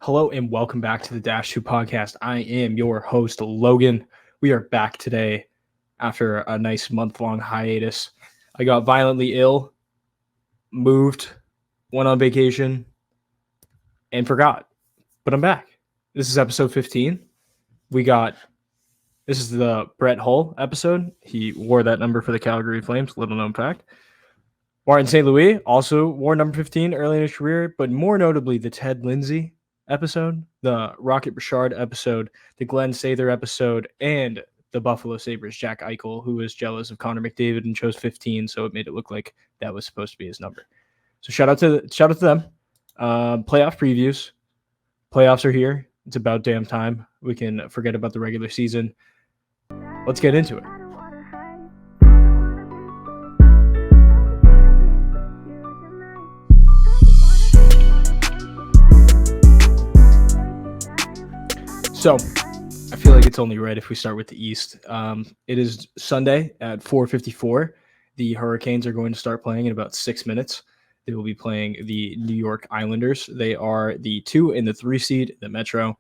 Hello and welcome back to the Dash 2 podcast. I am your host, Logan. We are back today after a nice month-long hiatus. I got violently ill, moved, went on vacation, and forgot. But I'm back. This is episode 15. This is the Brett Hull episode. He wore that number for the Calgary Flames, little known fact. Martin St. Louis also wore number 15 early in his career, but more notably the Ted Lindsay episode, the Rocket Richard episode, the Glenn Sather episode, and the Buffalo Sabres Jack Eichel, who was jealous of Connor McDavid and chose 15, so it made it look like that was supposed to be his number. So shout out to them. Playoff previews. Playoffs are here. It's about damn time. We can forget about the regular season. Let's get into it. So I feel like it's only right if we start with the East. It is Sunday at 4:54. The Hurricanes are going to start playing in about 6 minutes. They will be playing the New York Islanders. They are the 2 and the 3 seed, the Metro.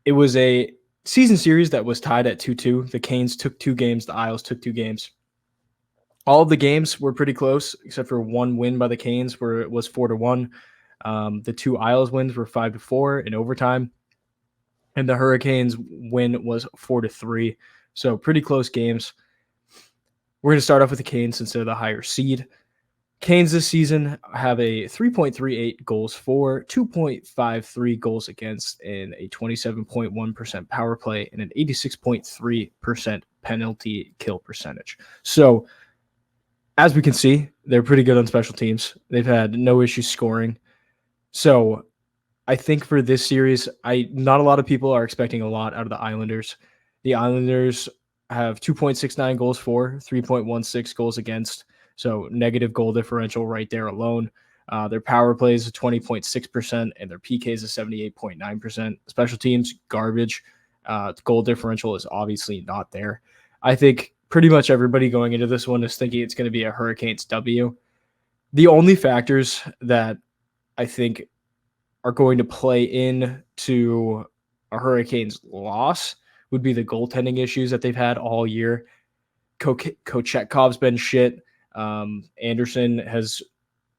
It was a season series that was tied at 2-2. The Canes took 2 games. The Isles took 2 games. All of the games were pretty close, except for one win by the Canes where it was 4-1. The 2 Isles wins were 5-4 in overtime. And the Hurricanes win was 4-3. So pretty close games. We're going to start off with the Canes since they're the higher seed. Canes this season have a 3.38 goals for, 2.53 goals against, and a 27.1% power play and an 86.3% penalty kill percentage. So as we can see, they're pretty good on special teams. They've had no issues scoring. So I think for this series, not a lot of people are expecting a lot out of the Islanders. The Islanders have 2.69 goals for, 3.16 goals against, so negative goal differential right there alone. Their power play is 20.6%, and their PK is 78.9%. Special teams, garbage. Goal differential is obviously not there. I think pretty much everybody going into this one is thinking it's going to be a Hurricanes W. The only factors that I think are going to play into a Hurricanes loss would be the goaltending issues that they've had all year. Kochekhov's been shit. Anderson has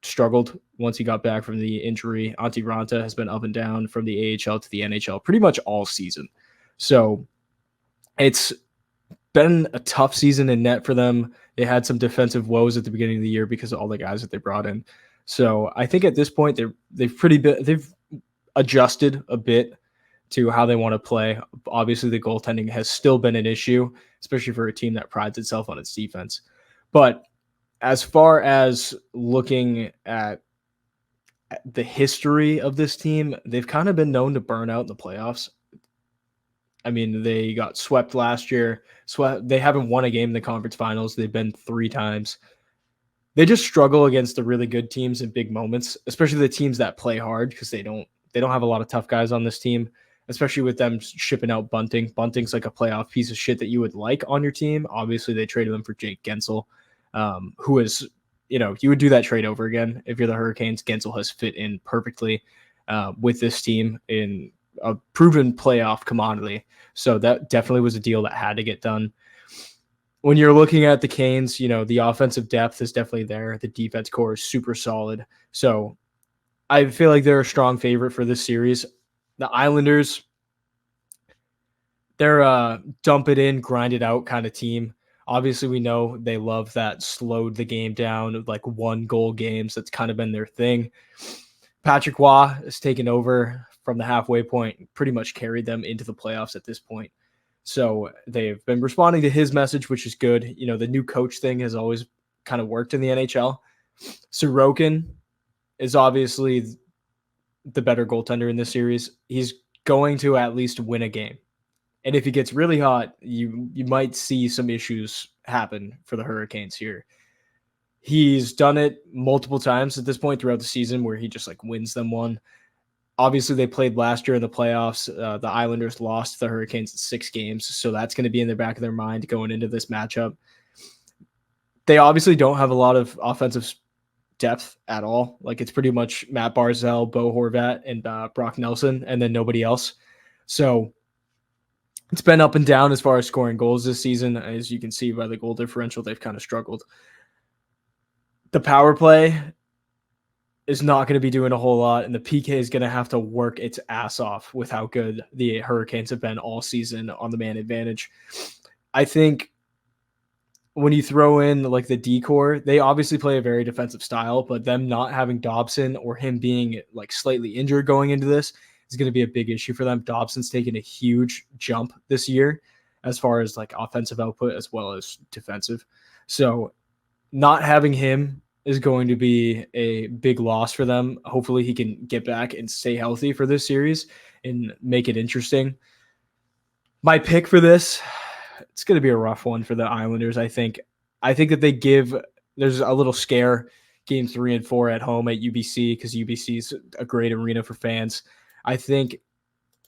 struggled once he got back from the injury. Antti Ranta has been up and down from the AHL to the NHL pretty much all season. So it's been a tough season in net for them. They had some defensive woes at the beginning of the year because of all the guys that they brought in. So I think at this point they've adjusted a bit to how they want to play. Obviously, the goaltending has still been an issue, especially for a team that prides itself on its defense. But as far as looking at the history of this team, they've kind of been known to burn out in the playoffs. I mean, they got swept last year. They haven't won a game in the conference finals. They've been 3 times. They just struggle against the really good teams in big moments, especially the teams that play hard because they don't have a lot of tough guys on this team, especially with them shipping out Bunting. Bunting's like a playoff piece of shit that you would like on your team. Obviously, they traded him for Jake Gensel, who is, you would do that trade over again if you're the Hurricanes. Gensel has fit in perfectly with this team in a proven playoff commodity. So that definitely was a deal that had to get done. When you're looking at the Canes, the offensive depth is definitely there. The defense core is super solid. So I feel like they're a strong favorite for this series. The Islanders, they're a dump it in, grind it out kind of team. Obviously, we know they love that slowed the game down, like 1-goal games. That's kind of been their thing. Patrick Waugh has taken over from the halfway point, pretty much carried them into the playoffs at this point. So they've been responding to his message, which is good. The new coach thing has always kind of worked in the NHL. Sorokin is obviously the better goaltender in this series. He's going to at least win a game. And if he gets really hot, you might see some issues happen for the Hurricanes here. He's done it multiple times at this point throughout the season where he just wins them one. Obviously, they played last year in the playoffs. The Islanders lost to the Hurricanes in 6 games, so that's going to be in the back of their mind going into this matchup. They obviously don't have a lot of offensive depth at all. Like it's pretty much Matt Barzell, Bo Horvat, and Brock Nelson, and then nobody else. So it's been up and down as far as scoring goals this season. As you can see by the goal differential, they've kind of struggled. The power play is not going to be doing a whole lot, and the PK is going to have to work its ass off with how good the Hurricanes have been all season on the man advantage. I think when you throw in like the decor, they obviously play a very defensive style, but them not having Dobson or him being like slightly injured going into this is going to be a big issue for them. Dobson's taken a huge jump this year as far as like offensive output as well as defensive. So not having him is going to be a big loss for them. Hopefully he can get back and stay healthy for this series and make it interesting. My pick for this, it's going to be a rough one for the Islanders. I think that there's a little scare game 3 and 4 at home at UBC because UBC is a great arena for fans. I think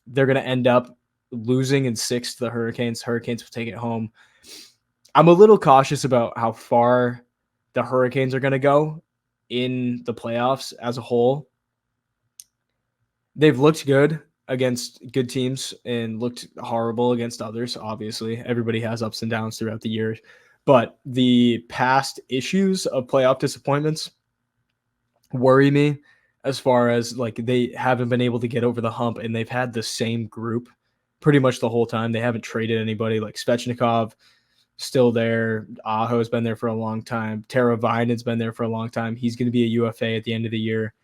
they're going to end up losing in 6 to the Hurricanes. Hurricanes will take it home. I'm a little cautious about how far the Hurricanes are going to go in the playoffs as a whole. They've looked good against good teams and looked horrible against others. Obviously, everybody has ups and downs throughout the year, but the past issues of playoff disappointments worry me as far as like they haven't been able to get over the hump, and they've had the same group pretty much the whole time. They haven't traded anybody. Like Svechnikov still there. Aho's been there for a long time. Tara Vinen's been there for a long time. He's going to be a UFA at the end of the year.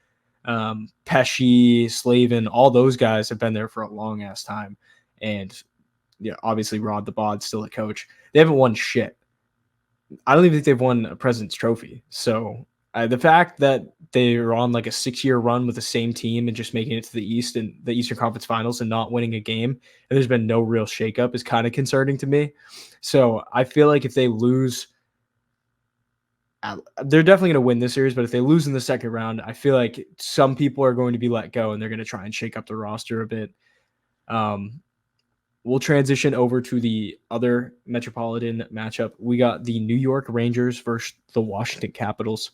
Pesci, Slavin, all those guys have been there for a long ass time. And yeah, obviously Rod the Bod's still a coach. They haven't won shit. I don't even think they've won a President's Trophy. So the fact that they are on like a 6-year run with the same team and just making it to the East and the Eastern Conference Finals and not winning a game, and there's been no real shakeup is kind of concerning to me. So I feel like if they lose, they're definitely going to win this series, but if they lose in the second round, I feel like some people are going to be let go and they're going to try and shake up the roster a bit. We'll transition over to the other Metropolitan matchup. We got the New York Rangers versus the Washington Capitals.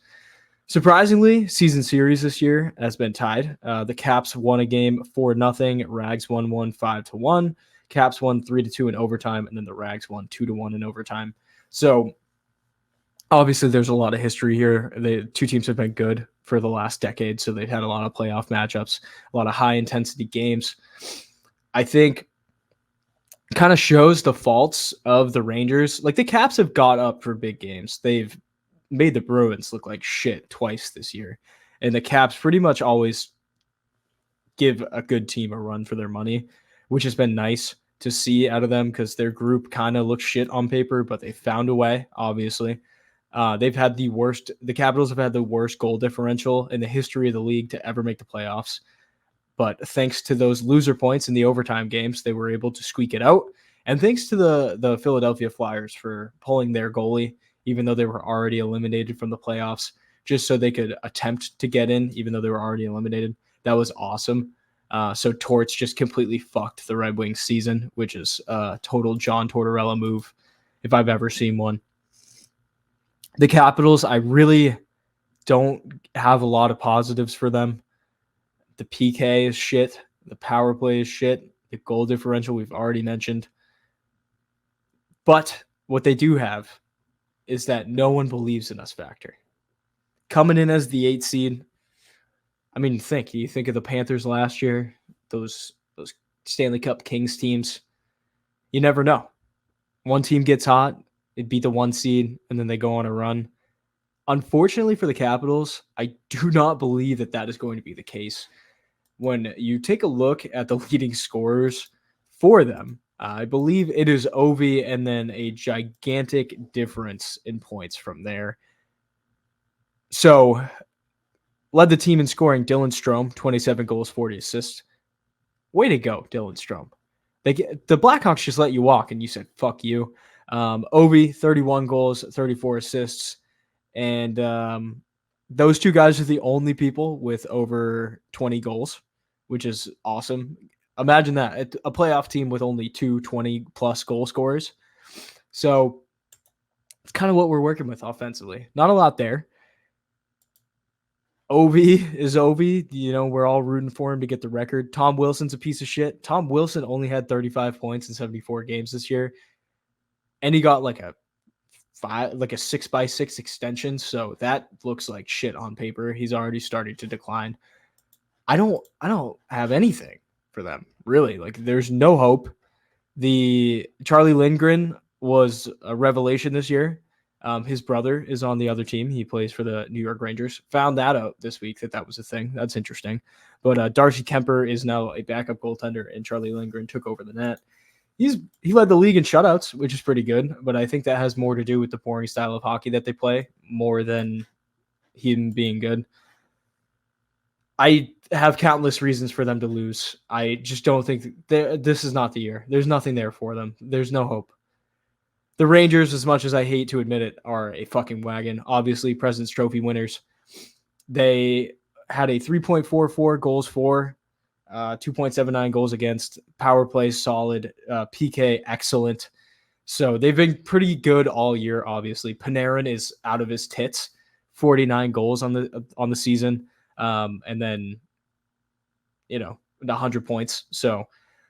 Surprisingly, season series this year has been tied. The Caps won a game 4-0. Rags won 5-1. Caps won 3-2 in overtime, and then the Rags won 2-1 in overtime. So obviously there's a lot of history here. The two teams have been good for the last decade, so they've had a lot of playoff matchups, a lot of high-intensity games. I think kind of shows the faults of the Rangers. Like the Caps have got up for big games. They've made the Bruins look like shit twice this year. And the Caps pretty much always give a good team a run for their money, which has been nice to see out of them because their group kind of looks shit on paper, but they found a way, obviously. The Capitals have had the worst goal differential in the history of the league to ever make the playoffs. But thanks to those loser points in the overtime games, they were able to squeak it out. And thanks to the Philadelphia Flyers for pulling their goalie, even though they were already eliminated from the playoffs, just so they could attempt to get in, even though they were already eliminated. That was awesome. So Torts just completely fucked the Red Wings season, which is a total John Tortorella move, if I've ever seen one. The Capitals, I really don't have a lot of positives for them. The PK is shit. The power play is shit. The goal differential we've already mentioned. But what they do have is that no one believes in us factor. Coming in as the 8th seed, I mean, you think of the Panthers last year, those Stanley Cup Kings teams. You never know. One team gets hot, it beat the 1 seed, and then they go on a run. Unfortunately for the Capitals, I do not believe that is going to be the case. When you take a look at the leading scorers for them, I believe it is Ovi and then a gigantic difference in points from there. So, led the team in scoring, Dylan Strome, 27 goals, 40 assists. Way to go, Dylan Strome. The Blackhawks just let you walk, and you said, fuck you. Ovi, 31 goals, 34 assists. And those two guys are the only people with over 20 goals, which is awesome. Imagine that, a playoff team with only 2 20-plus goal scorers. So it's kind of what we're working with offensively. Not a lot there. Ovi is Ovi. We're all rooting for him to get the record. Tom Wilson's a piece of shit. Tom Wilson only had 35 points in 74 games this year, and he got like a 6x6 extension. So that looks like shit on paper. He's already starting to decline. I don't have anything for them really. Like there's no hope. The Charlie Lindgren was a revelation this year. His brother is on the other team. He plays for the New York Rangers. Found that out this week that was a thing. That's interesting. But Darcy Kemper is now a backup goaltender, and Charlie Lindgren took over the net. He led the league in shutouts, which is pretty good. But I think that has more to do with the boring style of hockey that they play more than him being good. I have countless reasons for them to lose. I just don't think this is not the year. There's nothing there for them. There's no hope. The Rangers, as much as I hate to admit it, are a fucking wagon. Obviously, President's Trophy winners. They had a 3.44 goals for, 2.79 goals against, power play solid, PK excellent. So they've been pretty good all year. Obviously, Panarin is out of his tits, 49 goals on the season, and then 100 points. So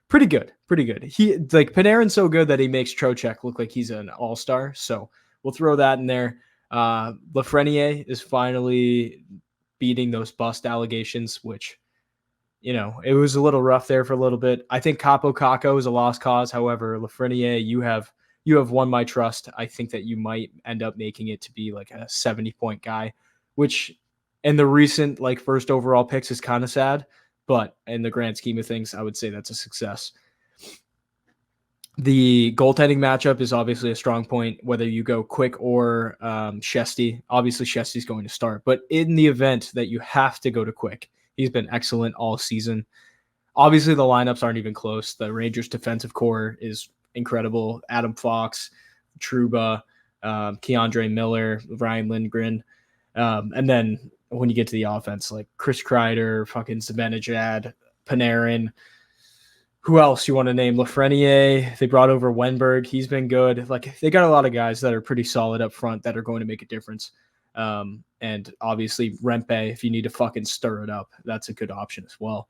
pretty good. He Panarin's so good that he makes Trocheck look like he's an all-star. So we'll throw that in there. Lafreniere is finally beating those bust allegations, which, it was a little rough there for a little bit. I think Capo Caco is a lost cause. However, Lafreniere, you have won my trust. I think that you might end up making it to be like a 70-point guy, which in the recent first overall picks is kind of sad. But in the grand scheme of things, I would say that's a success. The goaltending matchup is obviously a strong point, whether you go Quick or Shesty. Obviously, Shesty's going to start. But in the event that you have to go to Quick, he's been excellent all season. Obviously, the lineups aren't even close. The Rangers' defensive core is incredible. Adam Fox, Trouba, Keandre Miller, Ryan Lindgren. And then when you get to the offense, like Chris Kreider, fucking Zibanejad, Panarin, who else you want to name? Lafreniere. They brought over Wenberg. He's been good. They got a lot of guys that are pretty solid up front that are going to make a difference. And obviously Rempe, if you need to fucking stir it up, that's a good option as well.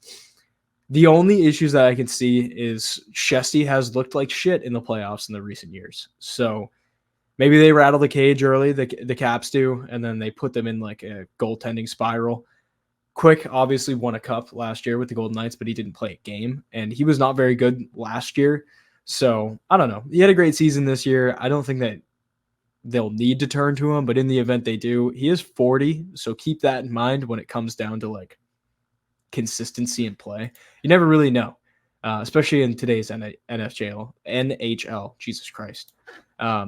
The only issues that I can see is Shesty has looked like shit in the playoffs in the recent years. So maybe they rattle the cage early, the Caps do, and then they put them in a goaltending spiral. Quick obviously won a cup last year with the Golden Knights, but he didn't play a game, and he was not very good last year. So I don't know. He had a great season this year. I don't think that they'll need to turn to him, but in the event they do, he is 40, so keep that in mind when it comes down to consistency in play. You never really know, especially in today's NHL, Jesus Christ.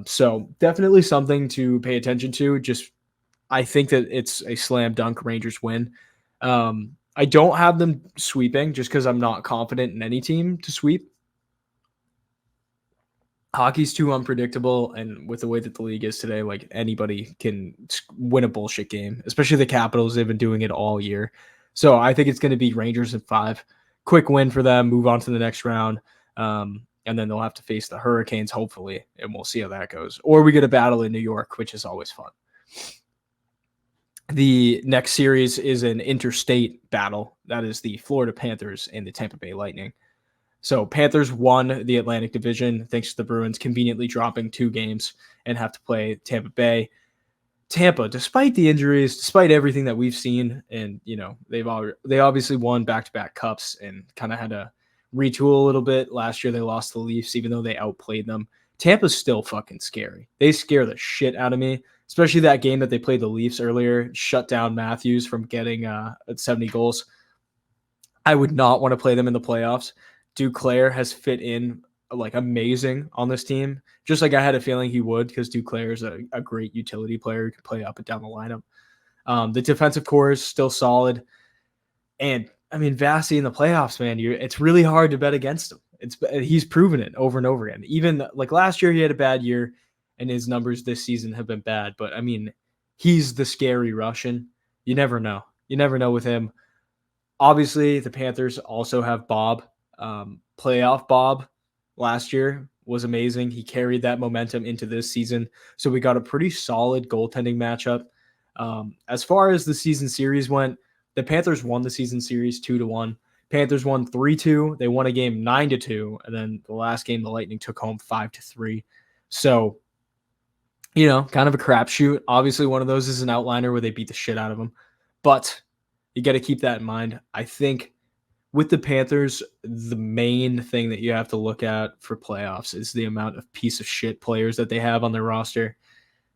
So definitely something to pay attention to. I think that it's a slam dunk Rangers win. I don't have them sweeping just because I'm not confident in any team to sweep. Hockey's too unpredictable, and with the way that the league is today, anybody can win a bullshit game, especially the Capitals. They've been doing it all year. So I think it's going to be Rangers in 5. Quick win for them, move on to the next round. And then they'll have to face the Hurricanes, hopefully, and we'll see how that goes. Or we get a battle in New York, which is always fun. The next series is an interstate battle. That is the Florida Panthers and the Tampa Bay Lightning. So Panthers won the Atlantic Division thanks to the Bruins conveniently dropping 2 games and have to play Tampa Bay. Tampa, despite the injuries, despite everything that we've seen, and they obviously won back-to-back cups and kind of had to retool a little bit. Last year they lost to the Leafs, even though they outplayed them. Tampa's still fucking scary. They scare the shit out of me, especially that game that they played the Leafs earlier, shut down Matthews from getting 70 goals. I would not want to play them in the playoffs. Duclair has fit in amazing on this team, just like I had a feeling he would, because Duclair is a great utility player who can play up and down the lineup. The defensive core is still solid, and I mean Vasi in the playoffs, man, it's really hard to bet against him. He's proven it over and over again. Even last year, he had a bad year, and his numbers this season have been bad. But I mean, he's the scary Russian. You never know. You never know with him. Obviously, the Panthers also have Bob. Playoff Bob last year was amazing. He carried that momentum into this season. So we got a pretty solid goaltending matchup. As far as the season series went, the Panthers won the season series 2-1. Panthers won 3-2. They won a game 9-2, and then the last game the Lightning took home 5-3. So, kind of a crapshoot. Obviously, one of those is an outliner where they beat the shit out of them, but you got to keep that in mind. I think with the Panthers, the main thing that you have to look at for playoffs is the amount of piece of shit players that they have on their roster.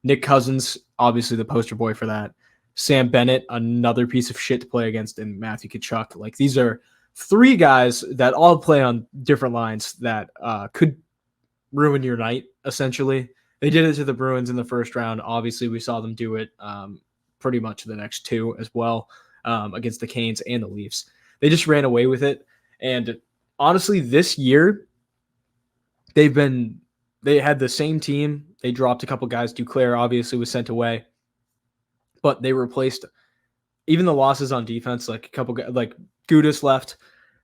Nick Cousins, obviously the poster boy for that. Sam Bennett, another piece of shit to play against, and Matthew Tkachuk. Like, these are three guys that all play on different lines that could ruin your night, essentially. They did it to the Bruins in the first round. Obviously, we saw them do it pretty much the next two as well against the Canes and the Leafs. They just ran away with it. And honestly, this year, they had the same team. They dropped a couple guys. Duclair obviously was sent away, but they replaced even the losses on defense. Like a couple guys, like Gudas left.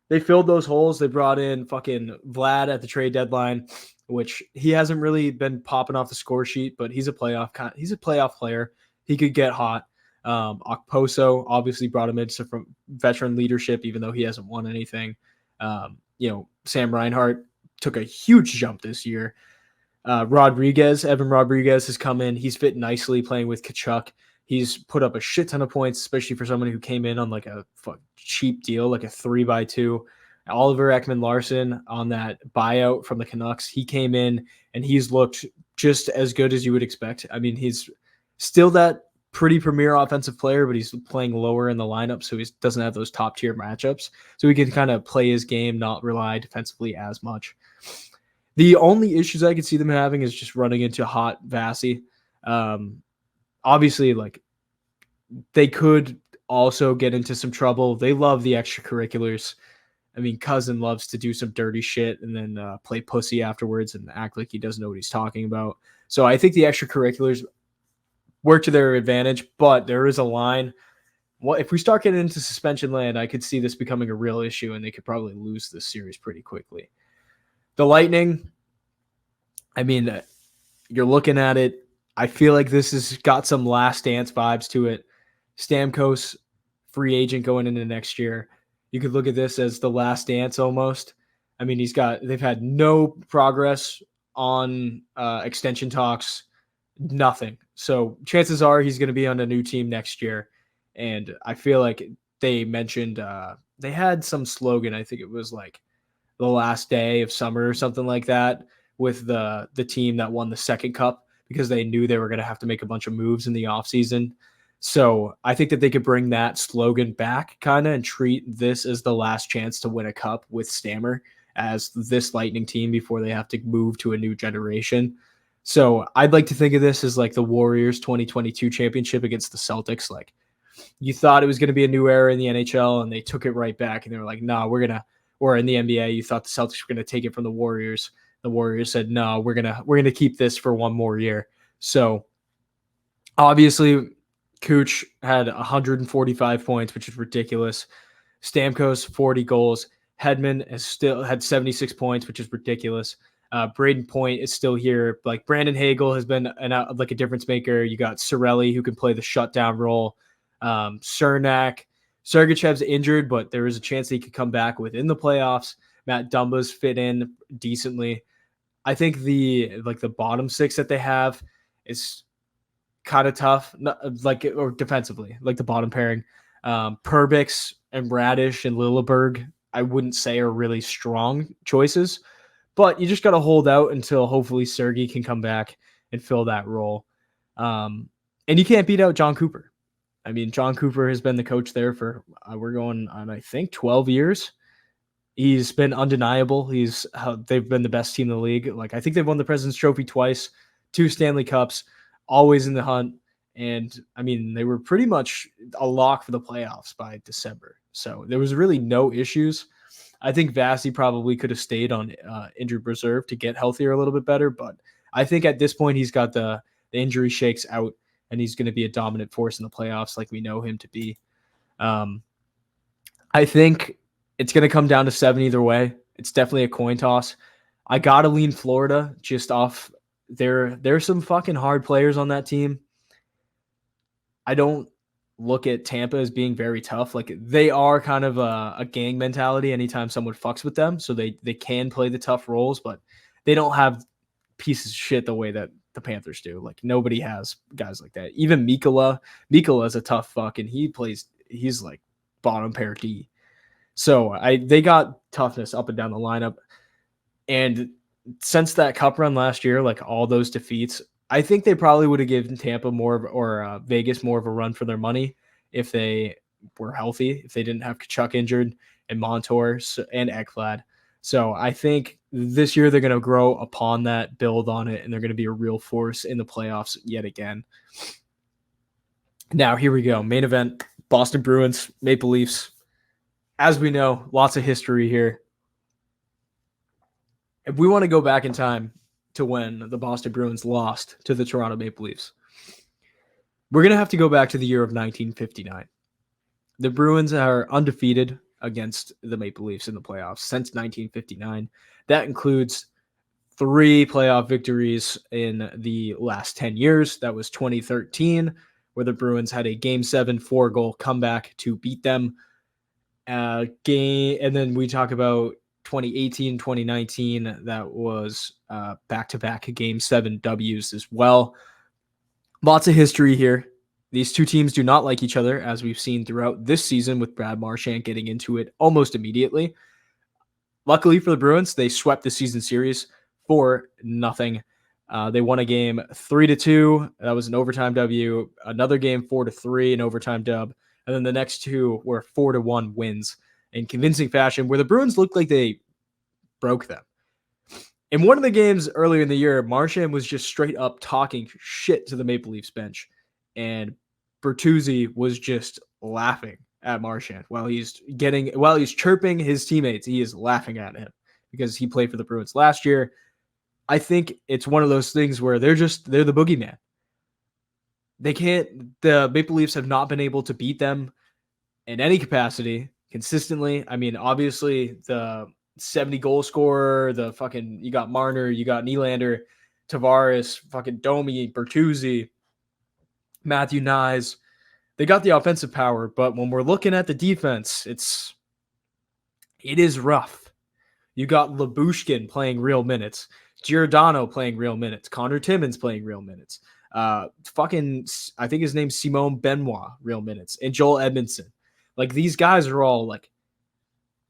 They filled those holes. They brought in fucking Vlad at the trade deadline, which he hasn't really been popping off the score sheet, but he's a playoff player. He could get hot. Okposo obviously brought him into from veteran leadership, even though he hasn't won anything. Sam Reinhart took a huge jump this year. Evan Rodriguez has come in. He's fit nicely playing with Tkachuk. He's put up a shit ton of points, especially for someone who came in on like a cheap deal, like a 3x2. Oliver Ekman-Larsson on that buyout from the Canucks, he came in and he's looked just as good as you would expect. I mean, he's still that pretty premier offensive player, but he's playing lower in the lineup, so he doesn't have those top tier matchups. So he can kind of play his game, not rely defensively as much. The only issues I could see them having is just running into hot Vasi. Obviously, like, they could also get into some trouble. They love the extracurriculars. I mean, Cousin loves to do some dirty shit and then play pussy afterwards and act like he doesn't know what he's talking about. So I think the extracurriculars work to their advantage, but there is a line. Well, if we start getting into suspension land, I could see this becoming a real issue, and they could probably lose this series pretty quickly. The Lightning, I mean, you're looking at it. I feel like this has got some last dance vibes to it. Stamkos, free agent going into next year. You could look at this as the last dance almost. I mean, they've had no progress on extension talks, nothing. So chances are he's going to be on a new team next year. And I feel like they mentioned they had some slogan. I think it was like the last day of summer or something like that with the team that won the second cup, because they knew they were going to have to make a bunch of moves in the offseason. So I think that they could bring that slogan back kind of and treat this as the last chance to win a cup with Stammer as this Lightning team before they have to move to a new generation. So I'd like to think of this as like the Warriors 2022 championship against the Celtics. Like, you thought it was going to be a new era in the NHL and they took it right back, and they were like, no, or in the NBA, you thought the Celtics were going to take it from the Warriors. The Warriors said, no, we're going to keep this for one more year. So obviously Cooch had 145 points, which is ridiculous. Stamkos, 40 goals. Hedman has still had 76 points, which is ridiculous. Braden Point is still here. Like, Brandon Hagel has been like a difference maker. You got Sorelli, who can play the shutdown role. Cernak. Sergachev's injured, but there is a chance that he could come back within the playoffs. Matt Dumba's fit in decently. I think the bottom six that they have is kind of tough, or defensively, like the bottom pairing. Perbix and Radish and Lilleberg, I wouldn't say are really strong choices, but you just got to hold out until hopefully Sergei can come back and fill that role. And you can't beat out John Cooper. I mean, John Cooper has been the coach there for, we're going on, I think, 12 years. He's been undeniable. They've been the best team in the league. Like, I think they've won the President's Trophy twice, 2 Stanley Cups, always in the hunt. And I mean, they were pretty much a lock for the playoffs by December. So there was really no issues. I think Vasi probably could have stayed on injured reserve to get healthier a little bit better. But I think at this point, he's got the injury shakes out, and he's going to be a dominant force in the playoffs like we know him to be. I think it's going to come down to 7 either way. It's definitely a coin toss. I got to lean Florida just off. There's some fucking hard players on that team. I don't look at Tampa as being very tough. Like they are kind of a gang mentality anytime someone fucks with them. So they can play the tough roles, but they don't have pieces of shit the way that the Panthers do. Like nobody has guys like that. Even Mikola is a tough fuck, and he's like bottom pair D. So they got toughness up and down the lineup. And since that cup run last year, like all those defeats, I think they probably would have given Tampa more of, or Vegas more of a run for their money if they were healthy, if they didn't have Kachuk injured and Montour and Ekblad. So I think this year they're going to grow upon that, build on it, and they're going to be a real force in the playoffs yet again. Now, here we go. Main event, Boston Bruins, Maple Leafs. As we know, lots of history here. If we want to go back in time to when the Boston Bruins lost to the Toronto Maple Leafs, we're going to have to go back to the year of 1959. The Bruins are undefeated against the Maple Leafs in the playoffs since 1959. That includes 3 playoff victories in the last 10 years. That was 2013, where the Bruins had a Game 7 4-goal comeback to beat them. And then we talk about 2018, 2019. That was back-to-back Game 7 Ws as well. Lots of history here. These two teams do not like each other, as we've seen throughout this season with Brad Marchand getting into it almost immediately. Luckily for the Bruins, they swept the season series 4-0. They won a game 3-2. That was an overtime W. Another game 4-3, an overtime dub. And then the next 2 were 4-1 wins in convincing fashion, where the Bruins looked like they broke them. In one of the games earlier in the year, Marchand was just straight up talking shit to the Maple Leafs bench. And Bertuzzi was just laughing at Marchand while he's chirping his teammates. He is laughing at him because he played for the Bruins last year. I think it's one of those things where they're the boogeyman. The Maple Leafs have not been able to beat them in any capacity consistently. I mean, obviously the 70 goal scorer, you got Marner, you got Nylander, Tavares, fucking Domi, Bertuzzi, Matthew Nyes. They got the offensive power, but when we're looking at the defense, it is rough. You got Labushkin playing real minutes, Giordano playing real minutes, Connor Timmins playing real minutes. I think his name's Simone Benoit, real minutes, and Joel Edmondson. Like these guys are all like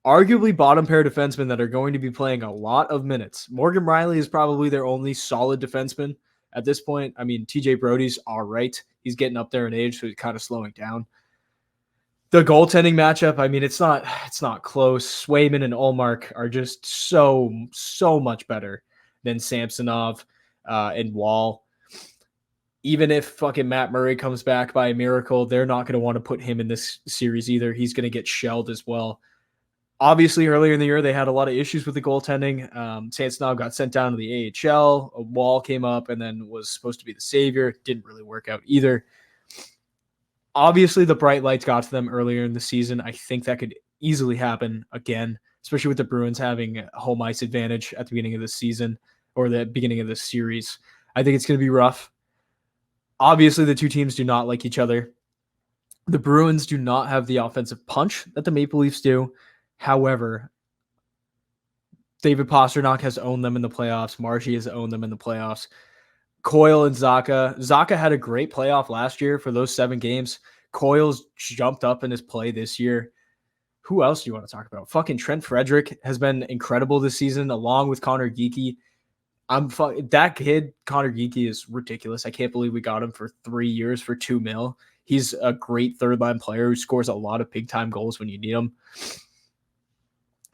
arguably bottom pair defensemen that are going to be playing a lot of minutes. Morgan Riley is probably their only solid defenseman at this point. I mean, TJ Brody's all right. He's getting up there in age, so he's kind of slowing down. The goaltending matchup, I mean, it's not close. Swayman and Ullmark are just so much better than Samsonov and Wall. Even if fucking Matt Murray comes back by a miracle, they're not going to want to put him in this series either. He's going to get shelled as well. Obviously, earlier in the year, they had a lot of issues with the goaltending. Samsonov got sent down to the AHL. A Wall came up and then was supposed to be the savior. Didn't really work out either. Obviously, the bright lights got to them earlier in the season. I think that could easily happen again, especially with the Bruins having home ice advantage at the beginning of the season or the beginning of the series. I think it's going to be rough. Obviously, the two teams do not like each other. The Bruins do not have the offensive punch that the Maple Leafs do. However, David Pastrnak has owned them in the playoffs. Marshy has owned them in the playoffs. Coyle and Zacha. Zacha had a great playoff last year for those 7 games. Coyle's jumped up in his play this year. Who else do you want to talk about? Fucking Trent Frederick has been incredible this season, along with Connor Geekie. That kid, Connor Geekie, is ridiculous. I can't believe we got him for 3 years for $2 million. He's a great third-line player who scores a lot of big-time goals when you need them.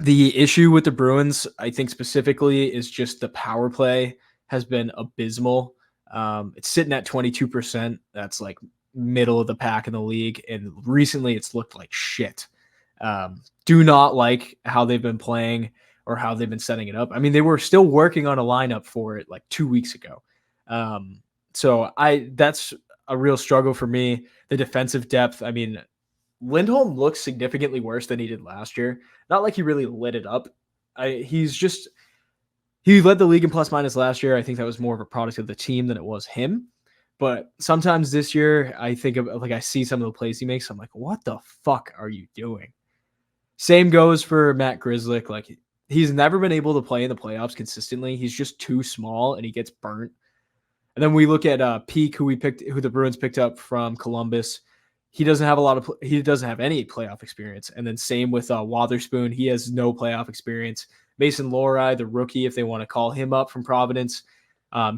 The issue with the Bruins, I think specifically, is just the power play has been abysmal. It's sitting at 22%. That's like middle of the pack in the league. And recently it's looked like shit. Do not like how they've been playing or how they've been setting it up. I mean, they were still working on a lineup for it like 2 weeks ago. So that's a real struggle for me. The defensive depth, I mean, Lindholm looks significantly worse than he did last year. Not like he really lit it up. He led the league in plus minus last year. I think that was more of a product of the team than it was him. But sometimes this year, I think of like I see some of the plays he makes. I'm like, what the fuck are you doing? Same goes for Matt Grzelcyk. Like he's never been able to play in the playoffs consistently. He's just too small and he gets burnt. And then we look at Peak, who the Bruins picked up from Columbus. He doesn't have any playoff experience. And then same with Wotherspoon. He has no playoff experience. Mason Lohrei, the rookie, if they want to call him up from Providence,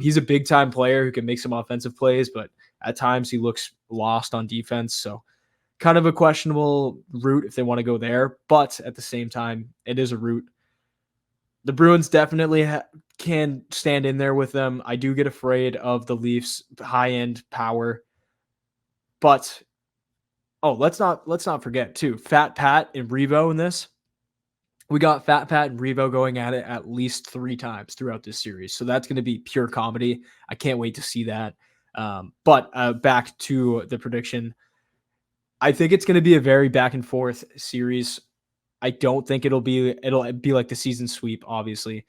he's a big time player who can make some offensive plays, but at times he looks lost on defense. So kind of a questionable route if they want to go there. But at the same time, it is a route. The Bruins definitely can stand in there with them. I do get afraid of the Leafs' high-end power. But let's not forget too, Fat Pat and Revo in this. We got Fat Pat and Revo going at it at least 3 times throughout this series. So that's going to be pure comedy. I can't wait to see that. But back to the prediction. I think it's going to be a very back and forth series. I don't think it'll be like the season sweep, obviously.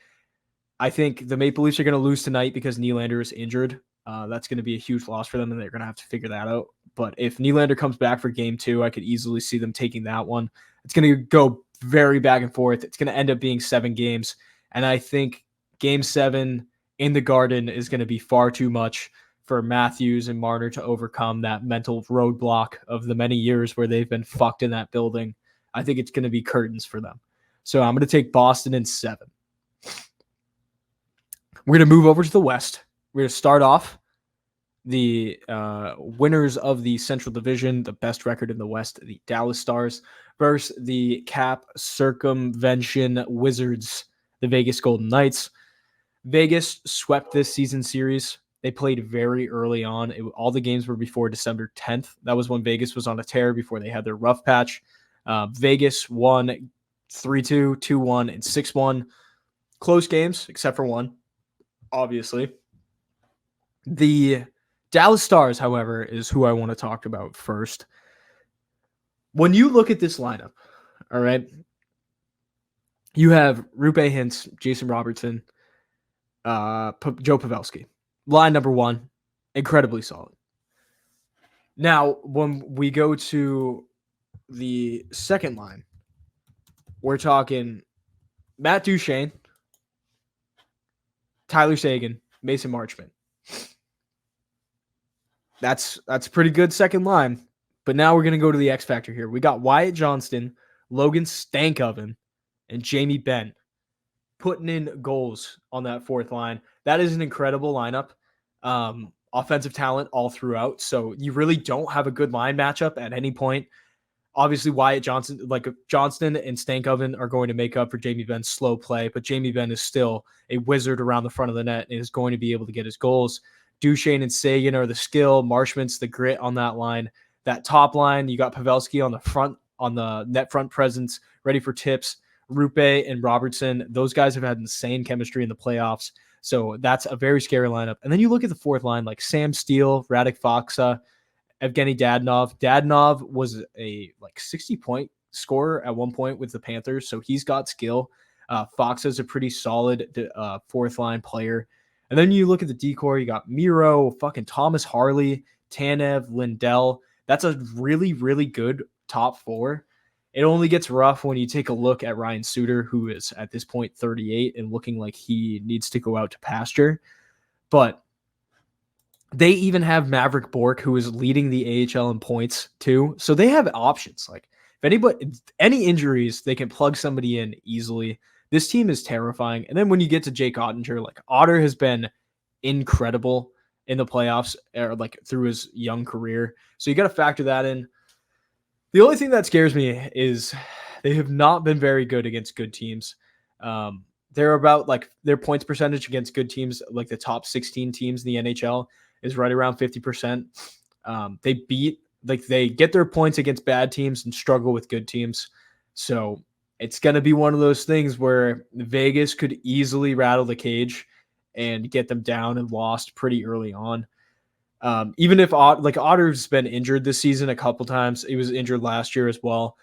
I think the Maple Leafs are going to lose tonight because Nylander is injured. That's going to be a huge loss for them, and they're going to have to figure that out. But if Nylander comes back for game 2, I could easily see them taking that one. It's going to go very back and forth. It's going to end up being 7 games. And I think game 7 in the Garden is going to be far too much for Matthews and Marner to overcome that mental roadblock of the many years where they've been fucked in that building. I think it's going to be curtains for them. So I'm going to take Boston in 7. We're going to move over to the West. We're going to start off the winners of the Central Division, the best record in the West, the Dallas Stars, versus the Cap Circumvention Wizards, the Vegas Golden Knights. Vegas swept this season series. They played very early on. All the games were before December 10th. That was when Vegas was on a tear before they had their rough patch. Vegas won 3-2, 2-1, and 6-1. Close games, except for one, obviously. The Dallas Stars, however, is who I want to talk about first. When you look at this lineup, all right, you have Roope Hintz, Jason Robertson, Joe Pavelski. Line number 1, incredibly solid. Now, when we go to the second line, we're talking Matt Duchene, Tyler Seguin, Mason Marchment. That's a pretty good second line. But now we're going to go to the X Factor here. We got Wyatt Johnston, Logan Stankoven, and Jamie Benn putting in goals on that fourth line. That is an incredible lineup. Offensive talent all throughout. So you really don't have a good line matchup at any point. Obviously, Wyatt Johnston and Stankoven are going to make up for Jamie Benn's slow play, but Jamie Benn is still a wizard around the front of the net and is going to be able to get his goals. Duchene and Seguin are the skill. Marchment's the grit on that line. That top line, you got Pavelski on the front, on the net front presence, ready for tips. Roope and Robertson, those guys have had insane chemistry in the playoffs. So that's a very scary lineup. And then you look at the fourth line, like Sam Steele, Radek Faksa, Evgeny Dadonov. Dadonov was a 60-point scorer at one point with the Panthers, so he's got skill. Fox is a pretty solid fourth line player. And then you look at the decor, you got Miro, fucking Thomas Harley, Tanev, Lindell. That's a really, really good top 4. It only gets rough when you take a look at Ryan Suter, who is at this point 38 and looking like he needs to go out to pasture. But they even have Maverick Bork, who is leading the AHL in points too. So they have options. Like if any injuries, they can plug somebody in easily. This team is terrifying. And then when you get to Jake Ottinger, Otter has been incredible in the playoffs or through his young career. So you got to factor that in. The only thing that scares me is they have not been very good against good teams. They're about their points percentage against good teams, like the top 16 teams in the NHL, is right around 50%. They get their points against bad teams and struggle with good teams. So it's going to be one of those things where Vegas could easily rattle the cage and get them down and lost pretty early on. Even if Otter's been injured this season a couple times, he was injured last year as well.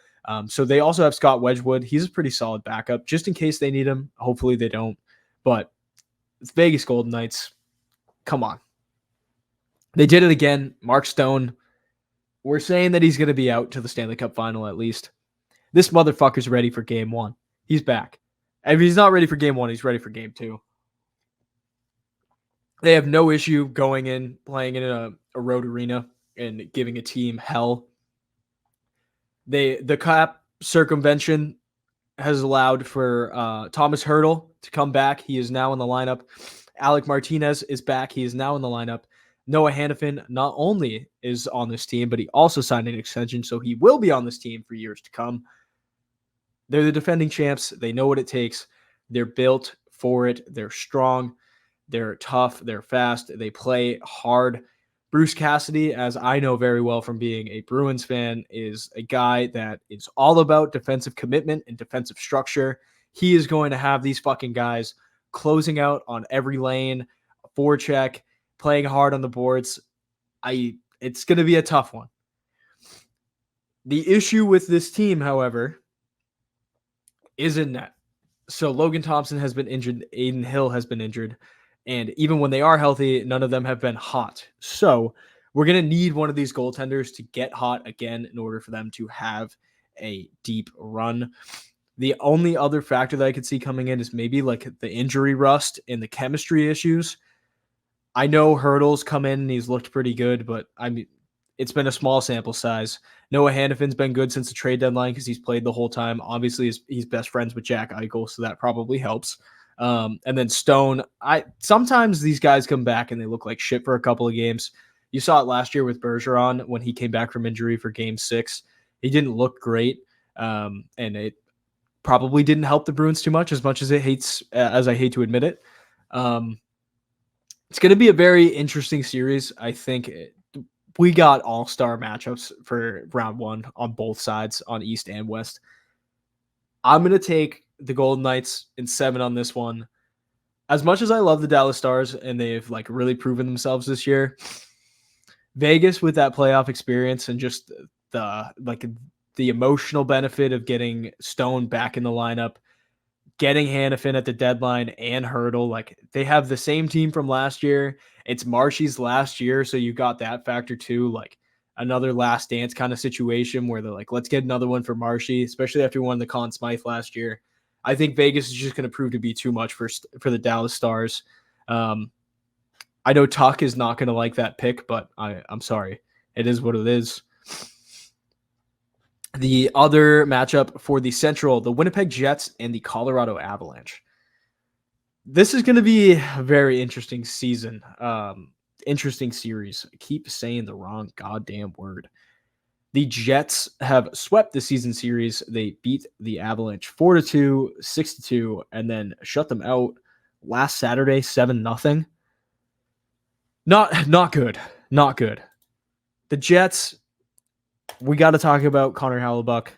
So they also have Scott Wedgwood. He's a pretty solid backup just in case they need him. Hopefully they don't. But it's Vegas Golden Knights. Come on. They did it again. Mark Stone, we're saying that he's going to be out to the Stanley Cup final at least. This motherfucker's ready for game one. He's back. And if he's not ready for game one, he's ready for game two. They have no issue going in, playing in a road arena and giving a team hell. The cap circumvention has allowed for Thomas Hertl to come back. He is now in the lineup. Alec Martinez is back. He is now in the lineup. Noah Hannafin not only is on this team, but he also signed an extension, so he will be on this team for years to come. They're the defending champs. They know what it takes. They're built for it. They're strong. They're tough. They're fast. They play hard. Bruce Cassidy, as I know very well from being a Bruins fan, is a guy that is all about defensive commitment and defensive structure. He is going to have these fucking guys closing out on every lane, forecheck, playing hard on the boards. It's going to be a tough one. The issue with this team, however, is in net. So Logan Thompson has been injured. Aiden Hill has been injured. And even when they are healthy, none of them have been hot. So we're going to need one of these goaltenders to get hot again in order for them to have a deep run. The only other factor that I could see coming in is maybe like the injury rust and the chemistry issues. I know Hertl's come in and he's looked pretty good, but it's been a small sample size. Noah Hannafin's been good since the trade deadline because he's played the whole time. Obviously, he's best friends with Jack Eichel, so that probably helps. And then Stone, sometimes these guys come back and they look like shit for a couple of games. You saw it last year with Bergeron when he came back from injury for Game 6. He didn't look great, and it probably didn't help the Bruins too much as I hate to admit it. It's going to be a very interesting series. I think we got all-star matchups for round one on both sides, on East and West. I'm going to take the Golden Knights in 7 on this one. As much as I love the Dallas Stars and they've like really proven themselves this year, Vegas with that playoff experience and just the emotional benefit of getting Stone back in the lineup, getting Hannafin at the deadline and Hertl, like they have the same team from last year. It's Marshy's last year, so you got that factor too, like another last dance kind of situation where they're like, let's get another one for Marshy, especially after we won the Conn Smythe last year. I think Vegas is just going to prove to be too much for the Dallas Stars. I know Tuck is not going to like that pick, but I'm sorry. It is what it is. The other matchup for the Central, the Winnipeg Jets and the Colorado Avalanche. This is going to be a very interesting season. Interesting series. I keep saying the wrong goddamn word. The Jets have swept the season series. They beat the Avalanche 4-2, 6-2, and then shut them out last Saturday 7-0. Not good. Not good. The Jets, we got to talk about Connor Hellebuyck.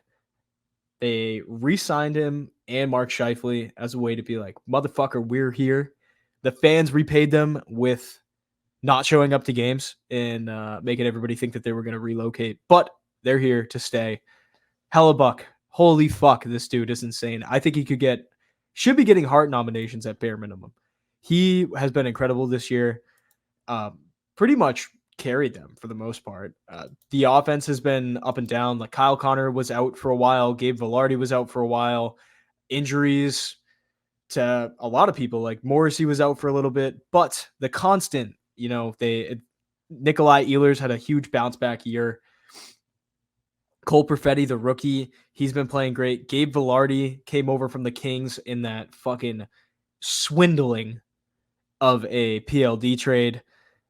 They re-signed him and Mark Scheifele as a way to be like, motherfucker, we're here. The fans repaid them with not showing up to games and making everybody think that they were going to relocate. But they're here to stay. Hellebuyck, holy fuck, this dude is insane. I think he should be getting Hart nominations at bare minimum. He has been incredible this year. Pretty much carried them for the most part. The offense has been up and down. Like Kyle Connor was out for a while. Gabe Vilardi was out for a while. Injuries to a lot of people. Like Morrissey was out for a little bit. But the constant, Nikolai Ehlers had a huge bounce back year. Cole Perfetti, the rookie, he's been playing great. Gabe Vilardi came over from the Kings in that fucking swindling of a PLD trade.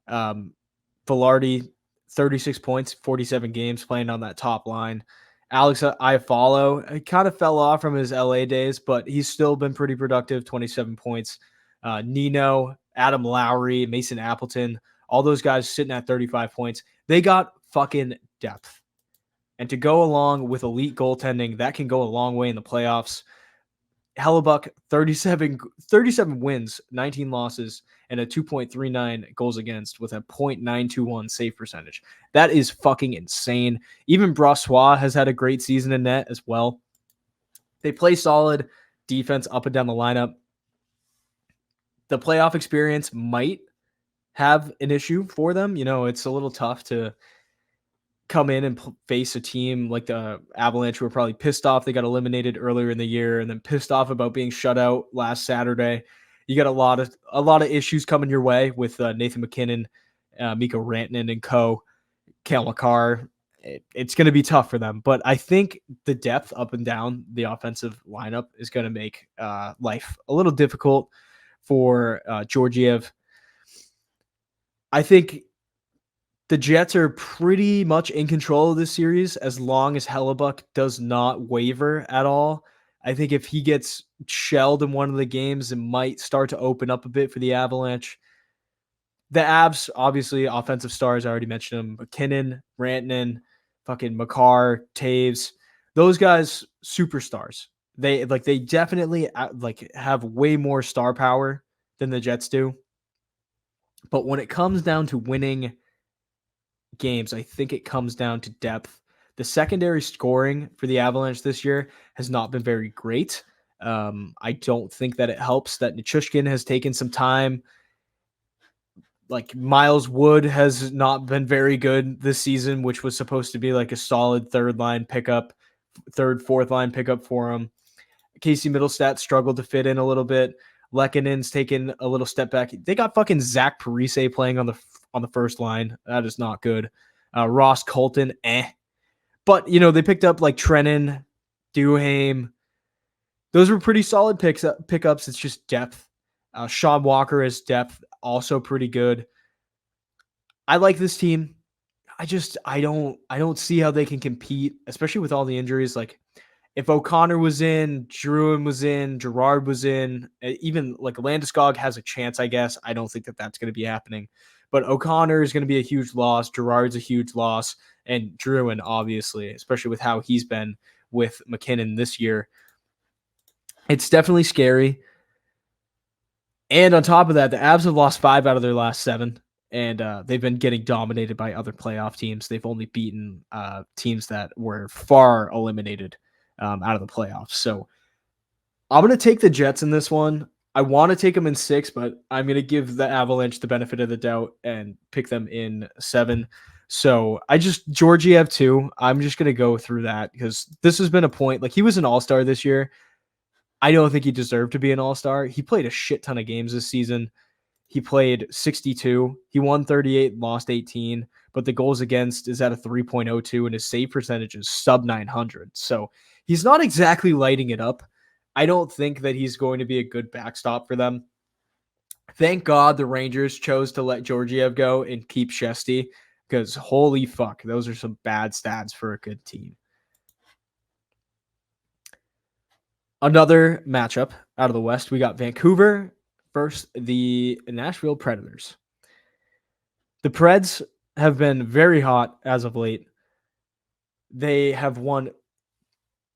Vilardi, 36 points, 47 games playing on that top line. Alex Iafallo kind of fell off from his LA days, but he's still been pretty productive, 27 points. Nino, Adam Lowry, Mason Appleton, all those guys sitting at 35 points. They got fucking depth. And to go along with elite goaltending, that can go a long way in the playoffs. Hellebuyck, 37 wins, 19 losses, and a 2.39 goals against with a .921 save percentage. That is fucking insane. Even Brossoit has had a great season in net as well. They play solid defense up and down the lineup. The playoff experience might have an issue for them. It's a little tough to come in and face a team like the Avalanche, who were probably pissed off they got eliminated earlier in the year, and then pissed off about being shut out last Saturday. You got a lot of issues coming your way with Nathan McKinnon, Mikko Rantanen, and co. Cale Makar. It's going to be tough for them, but I think the depth up and down the offensive lineup is going to make life a little difficult for Georgiev. I think the Jets are pretty much in control of this series as long as Hellebuck does not waver at all. I think if he gets shelled in one of the games, it might start to open up a bit for the Avalanche. The Avs, obviously, offensive stars. I already mentioned them. McKinnon, Rantanen, fucking Makar, Taves. Those guys, superstars. They definitely have way more star power than the Jets do. But when it comes down to winning games, I think it comes down to depth. The secondary scoring for the Avalanche this year has not been very great. I don't think that it helps that Nichushkin has taken some time. Like Miles Wood has not been very good this season, which was supposed to be like a solid third, fourth line pickup for him. Casey Middlestat struggled to fit in a little bit. Lekkonen's taken a little step back. They got fucking Zach Parise playing on the first line. That is not good. Ross Colton, But they picked up like Trennan, Duhaime. Those were pretty solid pickups. It's just depth. Sean Walker is depth, also pretty good. I like this team. I don't see how they can compete, especially with all the injuries. Like if O'Connor was in, Drouin was in, Gerard was in, even like Landeskog has a chance, I guess. I don't think that that's going to be happening. But O'Connor is going to be a huge loss. Gerard's a huge loss. And Drouin, obviously, especially with how he's been with McKinnon this year. It's definitely scary. And on top of that, the Avs have lost 5 out of their last 7. And they've been getting dominated by other playoff teams. They've only beaten teams that were far eliminated out of the playoffs. So I'm going to take the Jets in this one. I want to take them in 6, but I'm going to give the Avalanche the benefit of the doubt and pick them in 7. So Georgiev too. I'm just going to go through that because this has been a point. Like he was an all-star this year. I don't think he deserved to be an all-star. He played a shit ton of games this season. He played 62. He won 38, lost 18, but the goals against is at a 3.02 and his save percentage is sub 900. So he's not exactly lighting it up. I don't think that he's going to be a good backstop for them. Thank God the Rangers chose to let Georgiev go and keep Shesty because holy fuck, those are some bad stats for a good team. Another matchup out of the West, we got Vancouver versus the Nashville Predators. The Preds have been very hot as of late. They have won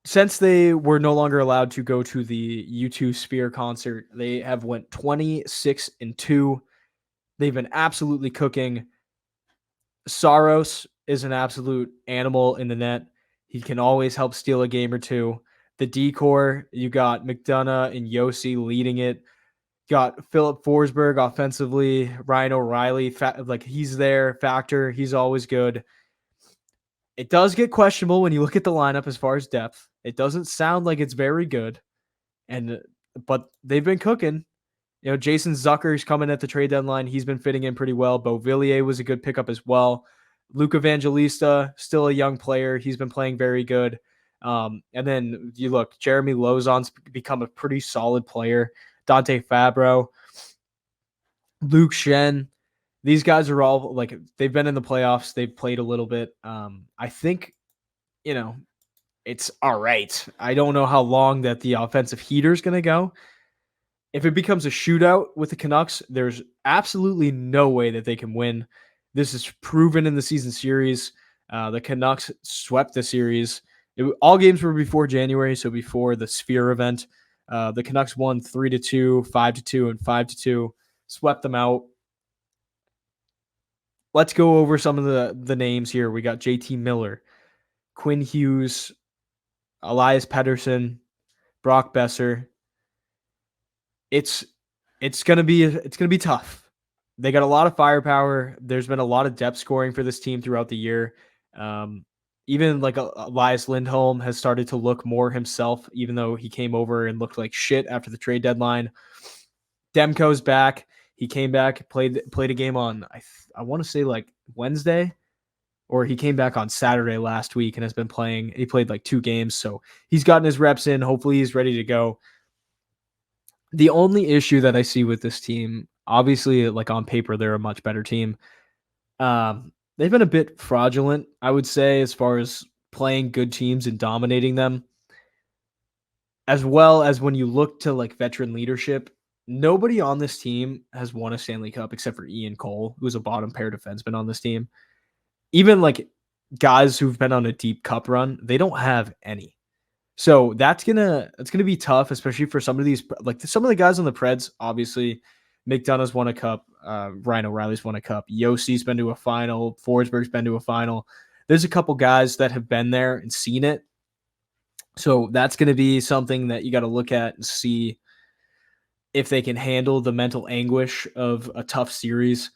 since they were no longer allowed to go to the U2 Sphere concert. They have went 26-2. They've been absolutely cooking. Saros is an absolute animal in the net. He can always help steal a game or two. The decor, you got McDonough and Yossi leading it. Got Philip Forsberg offensively, Ryan O'Reilly, he's there, factor. He's always good. It does get questionable when you look at the lineup as far as depth. It doesn't sound like it's very good, but they've been cooking. Jason Zucker's coming at the trade deadline. He's been fitting in pretty well. Beauvillier was a good pickup as well. Luke Evangelista, still a young player. He's been playing very good. And then you look, Jeremy Lozon's become a pretty solid player. Dante Fabro, Luke Shen. These guys are all they've been in the playoffs. They've played a little bit. I think, it's all right. I don't know how long that the offensive heater is going to go. If it becomes a shootout with the Canucks, there's absolutely no way that they can win. This is proven in the season series. The Canucks swept the series. All games were before January, so before the Sphere event. The Canucks won 3-2, 5-2, and 5-2. Swept them out. Let's go over some of the names here. We got JT Miller, Quinn Hughes, Elias Pettersson, Brock Besser. It's gonna be tough. They got a lot of firepower. There's been a lot of depth scoring for this team throughout the year. Um, Even like Elias Lindholm has started to look more himself, even though he came over and looked like shit after the trade deadline. Demko's back. He came back, played a game on I want to say like Wednesday, or he came back on Saturday last week and has been playing. He played like 2 games, so he's gotten his reps in. Hopefully, he's ready to go. The only issue that I see with this team, obviously, like on paper, they're a much better team. They've been a bit fraudulent, I would say, as far as playing good teams and dominating them, as well as when you look to like veteran leadership. Nobody on this team has won a Stanley Cup except for Ian Cole, who's a bottom pair defenseman on this team. Even like guys who've been on a deep cup run, they don't have any. So it's gonna be tough, especially for some of these, like some of the guys on the Preds. Obviously, McDonough's won a cup, Ryan O'Reilly's won a cup, Yossi's been to a final, Forsberg's been to a final. There's a couple guys that have been there and seen it. So that's going to be something that you got to look at and see if they can handle the mental anguish of a tough series.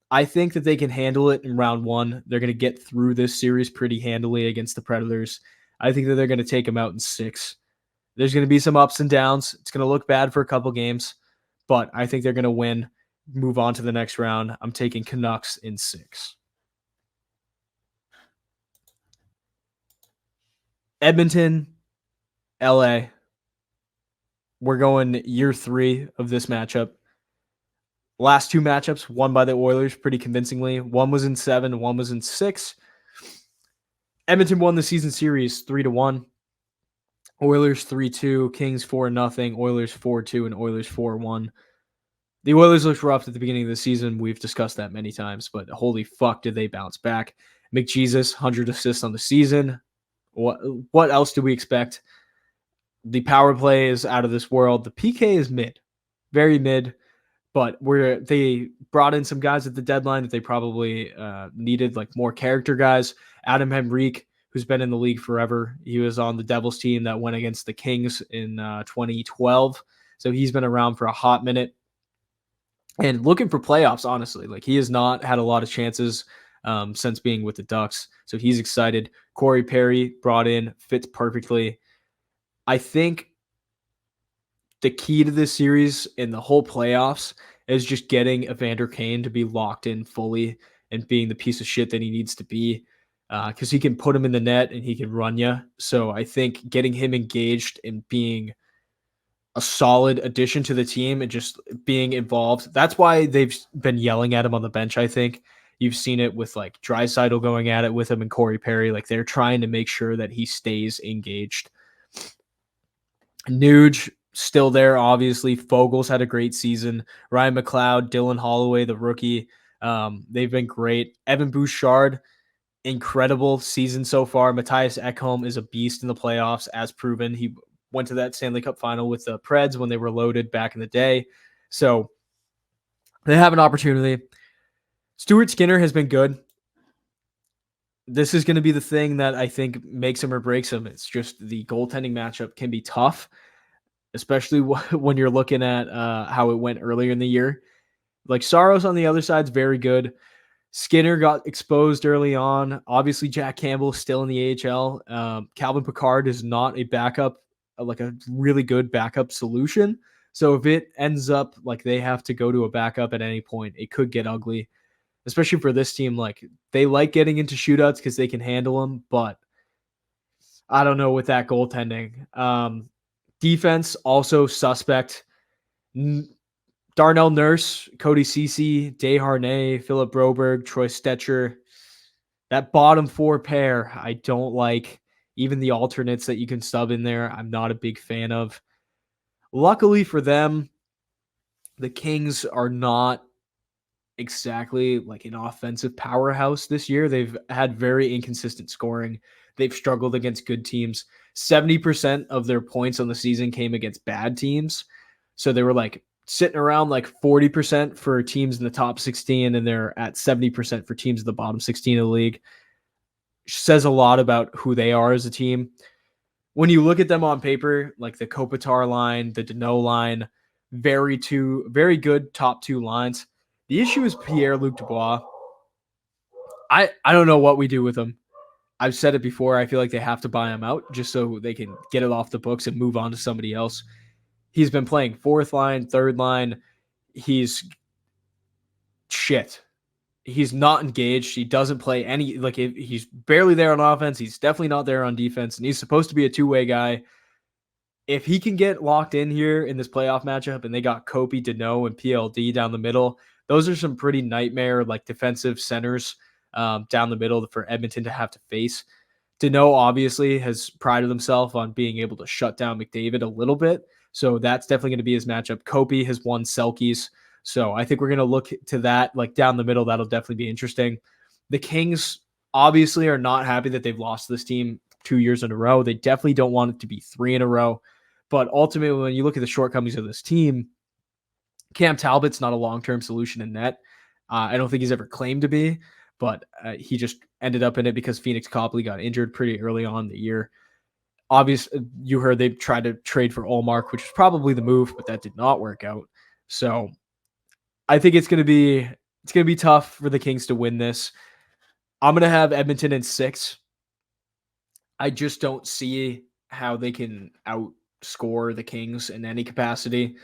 I think that they can handle it in round one. They're going to get through this series pretty handily against the Predators. I think that they're going to take them out in 6. There's going to be some ups and downs. It's going to look bad for a couple games, but I think they're going to win, move on to the next round. I'm taking Canucks in 6. Edmonton, LA. We're going year 3 of this matchup. Last 2 matchups won by the Oilers pretty convincingly. One was in 7, one was in 6. Edmonton won the season series 3-1. Oilers 3-2, Kings 4-0, Oilers 4-2, and Oilers 4-1. The Oilers looked rough at the beginning of the season. We've discussed that many times, but holy fuck did they bounce back. McJesus, 100 assists on the season. What else do we expect? The power play is out of this world. The PK is mid, very mid, but they brought in some guys at the deadline that they probably needed, like more character guys. Adam Henrique, who's been in the league forever. He was on the Devils team that went against the Kings in 2012. So he's been around for a hot minute and looking for playoffs, honestly. Like he has not had a lot of chances since being with the Ducks. So he's excited. Corey Perry brought in, fits perfectly. I think the key to this series and the whole playoffs is just getting Evander Kane to be locked in fully and being the piece of shit that he needs to be, because he can put him in the net and he can run you. So I think getting him engaged and being a solid addition to the team and just being involved. That's why they've been yelling at him on the bench, I think. You've seen it with like Draisaitl going at it with him and Corey Perry. Like they're trying to make sure that he stays engaged. Nuge still there, obviously. Fogel's had a great season. Ryan McLeod, Dylan Holloway, the rookie. They've been great. Evan Bouchard, incredible season so far. Matthias Ekholm is a beast in the playoffs, as proven. He went to that Stanley Cup final with the Preds when they were loaded back in the day. So they have an opportunity. Stuart Skinner has been good. This is going to be the thing that I think makes him or breaks him. It's just the goaltending matchup can be tough, especially when you're looking at how it went earlier in the year. Like Saros on the other side is very good. Skinner got exposed early on. Obviously, Jack Campbell is still in the AHL. Calvin Pickard is not a backup, like a really good backup solution. So if it ends up like they have to go to a backup at any point, it could get ugly, especially for this team. Like they like getting into shootouts because they can handle them, but I don't know with that goaltending. Defense also suspect. Darnell Nurse, Cody Ceci, Desharnais, Philip Broberg, Troy Stetcher. That bottom 4 pair, I don't like. Even the alternates that you can sub in there, I'm not a big fan of. Luckily for them, the Kings are not exactly like an offensive powerhouse this year. They've had very inconsistent scoring. They've struggled against good teams. 70% of their points on the season came against bad teams. So they were like sitting around like 40% for teams in the top 16, and they're at 70% for teams in the bottom 16 of the league. Says a lot about who they are as a team. When you look at them on paper, like the Kopitar line, the Danault line, very good top 2 lines. The issue is Pierre-Luc Dubois. I don't know what we do with him. I've said it before. I feel like they have to buy him out just so they can get it off the books and move on to somebody else. He's been playing fourth line, third line. He's shit. He's not engaged. He doesn't play any, like, he's barely there on offense. He's definitely not there on defense. And he's supposed to be a two-way guy. If he can get locked in here in this playoff matchup and they got Kopi, Deneau, and PLD down the middle, those are some pretty nightmare, like, defensive centers down the middle for Edmonton to have to face. Deneau obviously has prided himself on being able to shut down McDavid a little bit. So that's definitely going to be his matchup. Kopi has won Selkies. So I think we're going to look to that, like, down the middle. That'll definitely be interesting. The Kings obviously are not happy that they've lost this team 2 years in a row. They definitely don't want it to be 3 in a row. But ultimately, when you look at the shortcomings of this team, Cam Talbot's not a long-term solution in net. I don't think he's ever claimed to be, but he just ended up in it because Phoenix Copley got injured pretty early on in the year. Obviously, you heard they tried to trade for Ullmark, which was probably the move, but that did not work out. So I think it's gonna be tough for the Kings to win this. I'm gonna have Edmonton in 6. I just don't see how they can outscore the Kings in any capacity.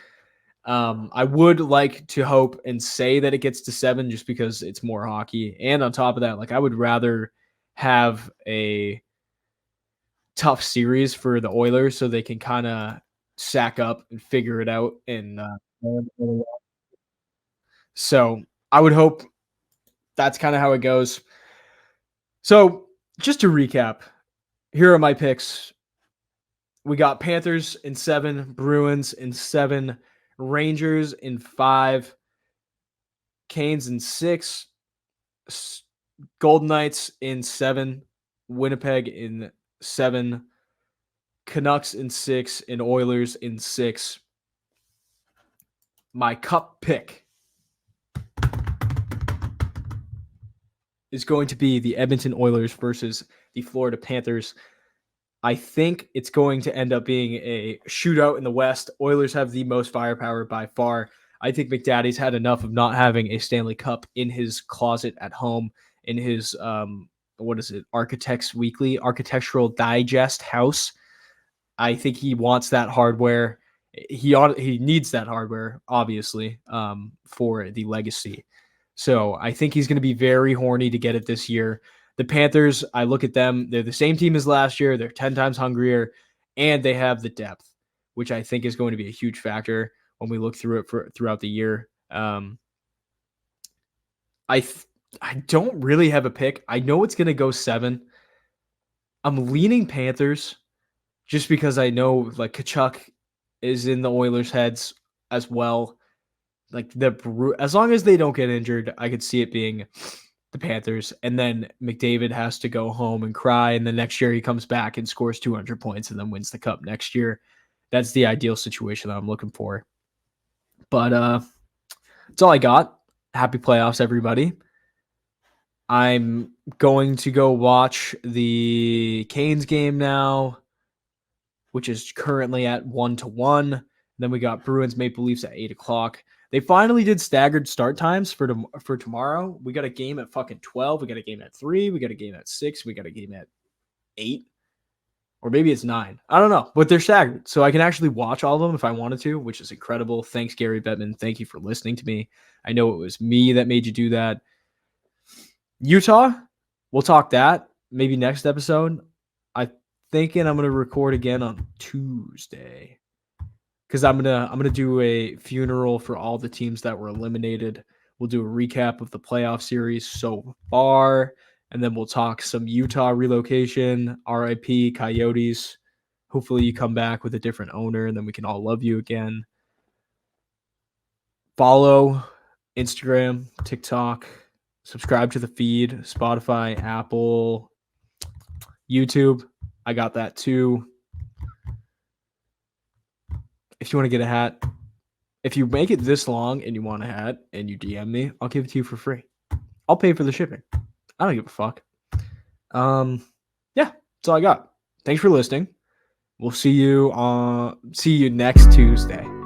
I would like to hope and say that it gets to 7 just because it's more hockey. And on top of that, like, I would rather have a tough series for the Oilers so they can kind of sack up and figure it out. And so I would hope that's kind of how it goes. So just to recap, here are my picks. We got Panthers in 7, Bruins in 7, Rangers in 5, Canes in 6, Golden Knights in 7, Winnipeg in 7, Canucks in 6, and Oilers in 6. My cup pick is going to be the Edmonton Oilers versus the Florida Panthers. I think it's going to end up being a shootout in the West. Oilers have the most firepower by far. I think McDaddy's had enough of not having a Stanley Cup in his closet at home, in his Architectural Digest house. I think he wants that hardware. He needs that hardware, obviously, for the legacy. So I think he's going to be very horny to get it this year. The Panthers, I look at them, they're the same team as last year. They're 10 times hungrier, and they have the depth, which I think is going to be a huge factor when we look through it throughout the year. I don't really have a pick. I know it's going to go 7. I'm leaning Panthers just because I know, like, Kachuk is in the Oilers' heads as well. Like, as long as they don't get injured, I could see it being the Panthers. And then McDavid has to go home and cry. And then next year he comes back and scores 200 points and then wins the cup next year. That's the ideal situation that I'm looking for. But that's all I got. Happy playoffs, everybody. I'm going to go watch the Canes game now, which is currently at 1-1. Then we got Bruins Maple Leafs at 8:00. They finally did staggered start times for tomorrow. We got a game at fucking 12. We got a game at 3. We got a game at 6. We got a game at 8. Or maybe it's 9. I don't know. But they're staggered. So I can actually watch all of them if I wanted to, which is incredible. Thanks, Gary Bettman. Thank you for listening to me. I know it was me that made you do that. Utah, we'll talk that maybe next episode. I'm thinking I'm going to record again on Tuesday, because I'm gonna do a funeral for all the teams that were eliminated. We'll do a recap of the playoff series so far, and then we'll talk some Utah relocation, RIP Coyotes. Hopefully you come back with a different owner, and then we can all love you again. Follow Instagram, TikTok, subscribe to the feed, Spotify, Apple, YouTube. I got that too. If you want to get a hat, if you make it this long and you want a hat and you DM me, I'll give it to you for free. I'll pay for the shipping. I don't give a fuck. Yeah, that's all I got. Thanks for listening. We'll see you next Tuesday.